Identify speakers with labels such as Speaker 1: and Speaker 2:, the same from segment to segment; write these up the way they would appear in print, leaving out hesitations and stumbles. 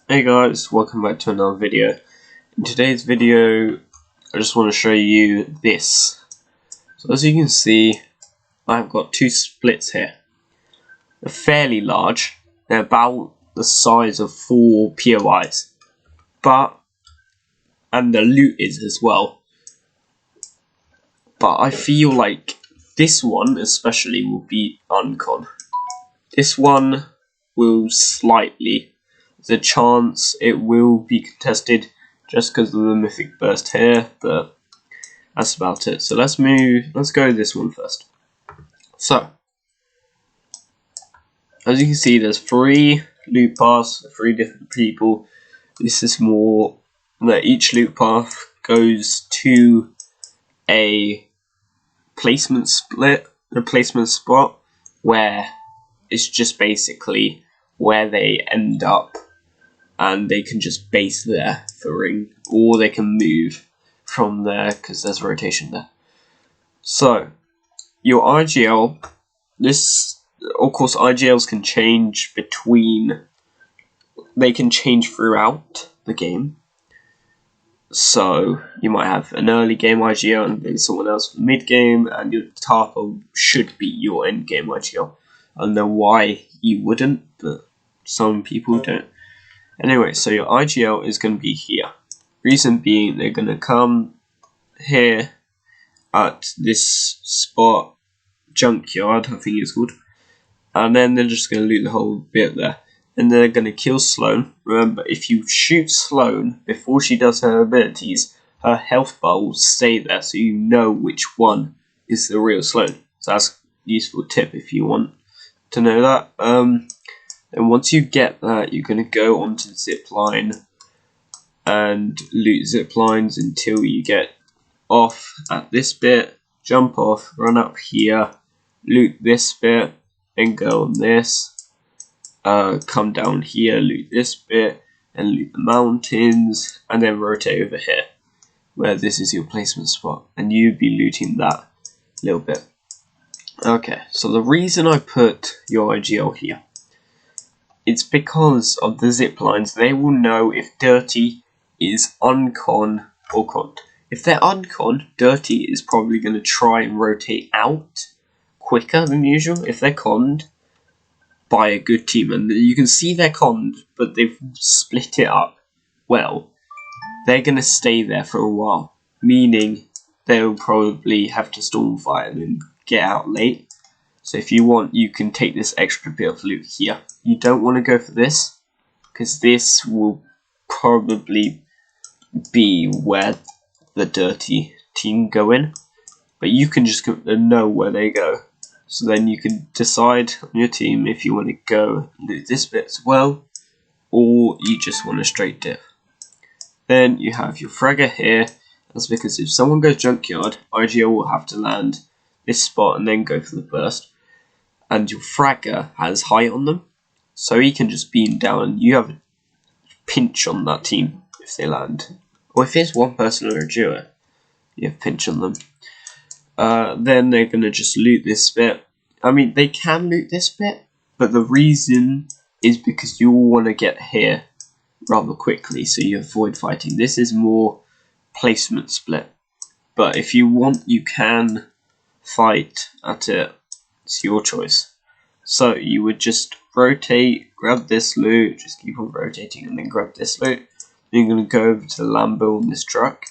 Speaker 1: Hey guys, welcome back to another video. In today's video, I just want to show you this. So as you can see, I've got two splits here. They're fairly large. They're about the size of 4 POIs. And the loot is as well. But I feel like this one especially will be uncon. This one will slightly, there's a chance it will be contested just because of the mythic burst here, but that's about it. So let's go this one first. So as you can see, there's 3 loot paths, 3 different people. This is more that each loot path goes to a placement spot where it's just basically where they end up, and they can just base there for ring, or they can move from there because there's rotation there. So your IGL, this of course IGLs can change they can change throughout the game. So you might have an early game IGL and then someone else mid game, and your Tarpa should be your end game IGL. I don't know why you wouldn't, but some people don't. Anyway, so your IGL is going to be here. Reason being, they're going to come here at this spot, junkyard, I think it's called, and then they're just going to loot the whole bit there. And they're going to kill Sloan. Remember, if you shoot Sloan before she does her abilities, her health bar will stay there, so you know which one is the real Sloan. So that's a useful tip if you want to know that. And once you get that, you're going to go onto the zip line and loot zip lines until you get off at this bit, jump off, run up here, loot this bit, and go on this. Come down here, loot this bit, and loot the mountains, and then rotate over here, where this is your placement spot, and you'd be looting that little bit. Okay, so the reason I put your IGL here, it's because of the zip lines. They will know if Dirty is uncon or conned. If they're uncon, Dirty is probably going to try and rotate out quicker than usual. If they're conned by a good team, and you can see they're conned, but they've split it up well, they're going to stay there for a while, meaning they'll probably have to stormfight and then get out late. So if you want, you can take this extra bit of loot here. You don't want to go for this, because this will probably be where the Dirty team go in, but you can just know where they go. So then you can decide on your team if you want to go and do this bit as well, or you just want a straight diff. Then you have your fragger here. That's because if someone goes junkyard, IGL will have to land this spot and then go for the burst. And your fragger has height on them, so he can just beam down. You have a pinch on that team if they land. Or if it's one person or a duo, you have pinch on them. Then they're going to just loot this bit. I mean, they can loot this bit, but the reason is because you all want to get here rather quickly, so you avoid fighting. This is more placement split, but if you want, you can fight at it. It's your choice. So you would just rotate, grab this loot, just keep on rotating, and then grab this loot. Then you're going to go over to the Lambo on this truck.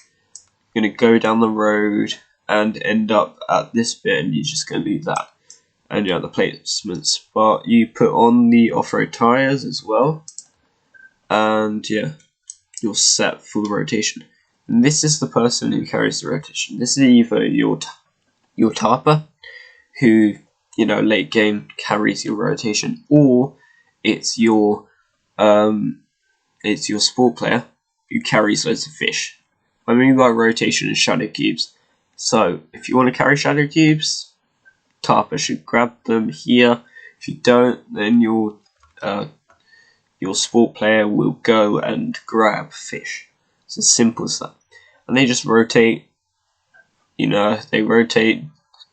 Speaker 1: You're going to go down the road and end up at this bit, and you're just going to loot that. And you have the placement spot. You put on the off-road tires as well, and yeah, you're set for the rotation. And this is the person who carries the rotation. This is either your Tarpa, who, you know, late game carries your rotation, or it's your sport player who carries loads of fish. I mean by rotation and shadow cubes. So if you want to carry shadow cubes, Tarpa should grab them here. If you don't, then your sport player will go and grab fish. It's as simple as that. And they just rotate. You know, they rotate,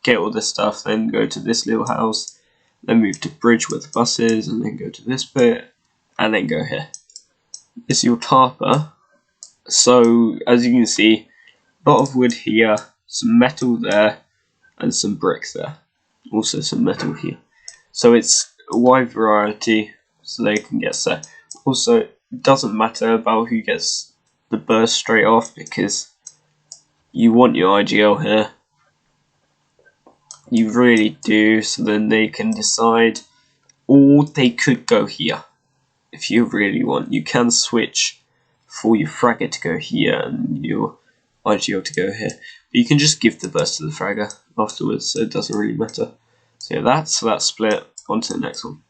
Speaker 1: get all this stuff, then go to this little house, then move to bridge with buses, and then go to this bit, and then go here. is your tarper. So as you can see, a lot of wood here, some metal there, and some bricks there. Also some metal here. So it's a wide variety, so they can get set. Also, it doesn't matter about who gets the burst straight off, because you want your IGL here. You really do, so then they can decide, or they could go here. If you really want, you can switch for your fragger to go here and your IGL to go here. But you can just give the burst to the fragger afterwards, so it doesn't really matter. So yeah, that's that split. On to the next one.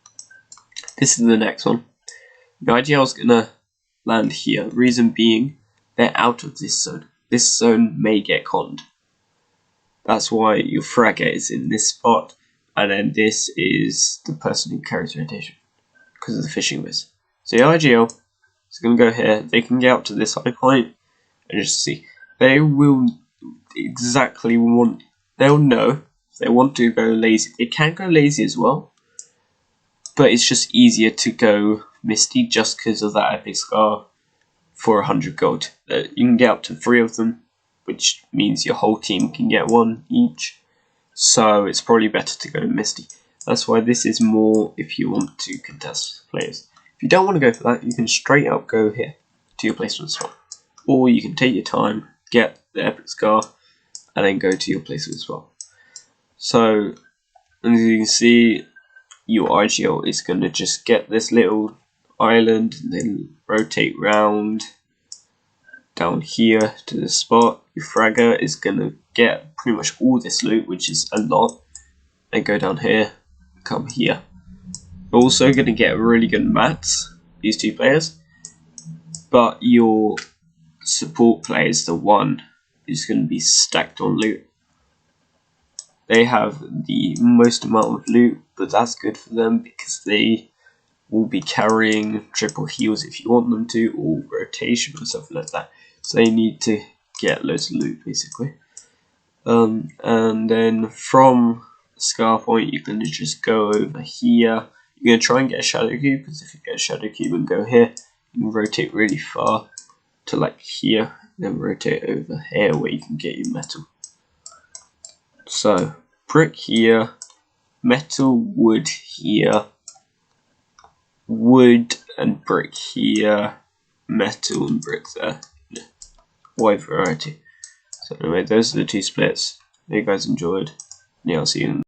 Speaker 1: This is the next one. The IGL is gonna land here. Reason being, they're out of this zone. This zone may get conned. That's why your fragger is in this spot, and then this is the person who carries rotation because of the fishing miss. So the IGL is going to go here. They can get up to this high point and just see. They will exactly want. They'll know if they want to go lazy. They can go lazy as well, but it's just easier to go Misty just because of that epic scar for 100 gold. You can get up to 3 of them, which means your whole team can get 1 each. So it's probably better to go Misty. That's why this is more if you want to contest players. If you don't want to go for that, you can straight up go here to your placement spot. Or you can take your time, get the epic scar, and then go to your placement spot. So, as you can see, your IGL is going to just get this little island and then rotate round down here to the spot. Your fragger is going to get pretty much all this loot, which is a lot, and go down here, come here. You're also going to get really good mats, these 2 players, but your support player is the one who's going to be stacked on loot. They have the most amount of loot, but that's good for them because they will be carrying triple heals if you want them to, or rotation or something like that. So they need to get loads of loot basically. And then from Scar Point, you can just go over here. You're going to try and get a Shadow Cube, because if you get a Shadow Cube and go here, you can rotate really far to like here, then rotate over here where you can get your metal. So, brick here, metal, wood here, wood and brick here, metal and brick there. Wide variety. So anyway, those are the 2 splits. Hope you guys enjoyed. Yeah, I'll see you in